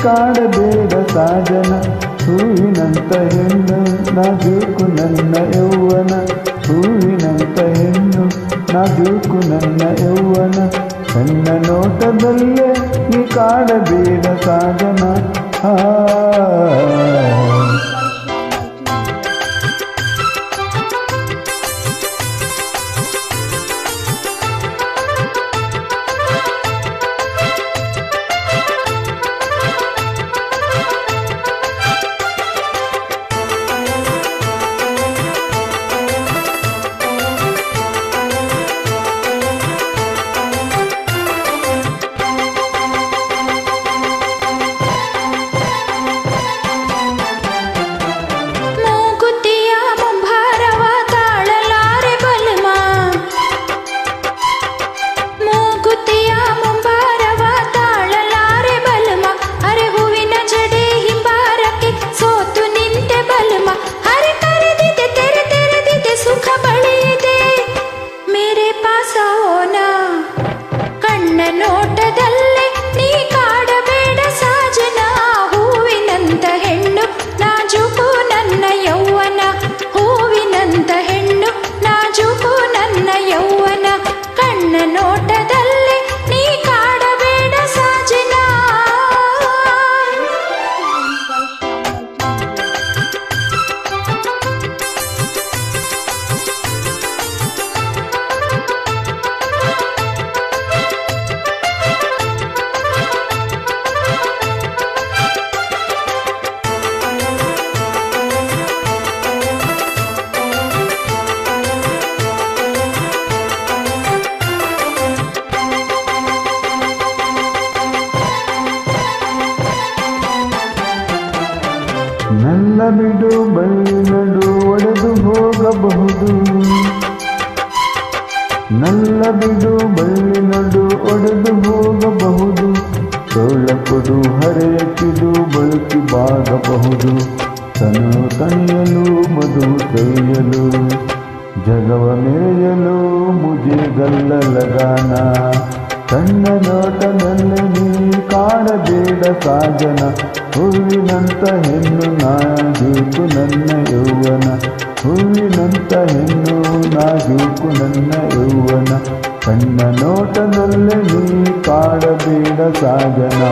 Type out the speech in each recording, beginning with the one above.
ಕಾಡಬೇಡ ಸಾಜನ ಹೂವಿನಂತ ಹೆಣ್ಣು ನಾಜೂಕು ನನ್ನ ಯೌವನ ಹೂವಿನಂತ ಹೆಣ್ಣು ನಾಜೂಕು ನನ್ನ ಯೌವನ ಸಣ್ಣ ನೋಟದಲ್ಲೇ ನೀ ಕಾಡಬೇಡ ಸಾಜನ ನೋಟದಲ್ಲೇ ನೀ ಕಾಡಬೇಡ ಸಾಜನ ಹೂವಿನಂತ ಹೆಣ್ಣು ನಾಜೂಕು ನನ್ನ ಯೌವನ ಹೂವಿನಂತ ಹೆಣ್ಣು ನಾಜೂಕು ನನ್ನ ಯೌವನ ಕಣ್ಣ ನೋಟದಲ್ಲೇ ನೀ ಕಾಡಬೇಡ ಸಾಜನ ನನ್ನ ಬಿಡು ಬಳ್ಳಿ ನಡು ಒಡೆದು ಹೋಗಬಹುದು ನನ್ನ ಬಿಡು ಬಳ್ಳಿ ನಡು ಒಡೆದು ಹೋಗಬಹುದು ತೋಳ ಕೊಡು ಹರೆಯಕಿದು ಬಳಸಿ ಬಾಗಬಹುದು ತನು ತಣಿಯಲು ಮಧು ಕೈಯಲು ಜಗವ ಮೇಯಲು ಮುಜೆಗಲ್ಲ ಲಗಾನ ಕಣ್ಣ ನೋಟದಲ್ಲಿ ನೀ ಕಾಡಬೇಡ ಸಾಜನ ಹೂವಿನಂತ ಹೆಣ್ಣು ನಾಜೂಕು ನನ್ನ ಯೌವನ ಹೂವಿನಂತ ಹೆಣ್ಣು ನಾಜೂಕು ನನ್ನ ಯೌವನ ಕಣ್ಣ ನೋಟದಲ್ಲಿ ನೀ ಕಾಡಬೇಡ ಸಾಜನ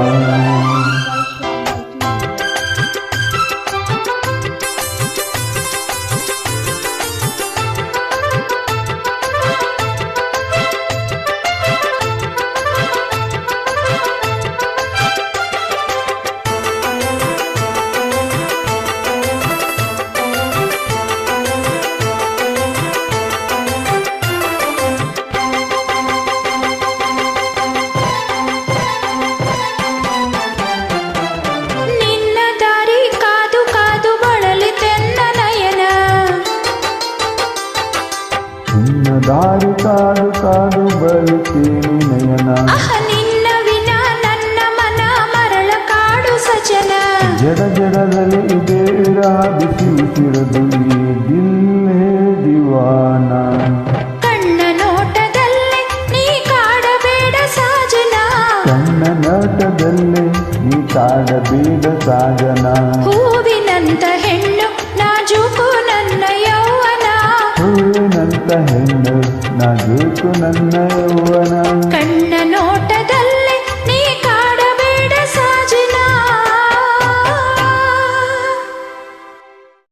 ದಾರಿ ಕಾದು ಕಾದು ಬರುತ್ತೇನೆ ನಯನ ನಿನ್ನ ವಿನ ನನ್ನ ಮನ ಮರಳ ಕಾಡು ಸಜನ ಜಡ ಜಡದಲ್ಲಿ ಇದೆ ಬಿಸಿ ಉಸಿರದು ದಿಲ್ ದಿವಾನ ಕಣ್ಣ ನೋಟದಲ್ಲೇ ನೀ ಕಾಡಬೇಡ ಸಾಜನ ಕಣ್ಣ ನೋಟದಲ್ಲೇ ನೀ ಕಾಡಬೇಡ ಸಾಜನ ಹೂವಿನಂತ ಹೆಣ್ಣು ನಾಜೂಕು ನನ್ನ ಯೌವನ ಹೂವಿನಂತ ಹೆಣ್ಣು ನಾಜೂಕು ನನ್ನ ಯೌವನ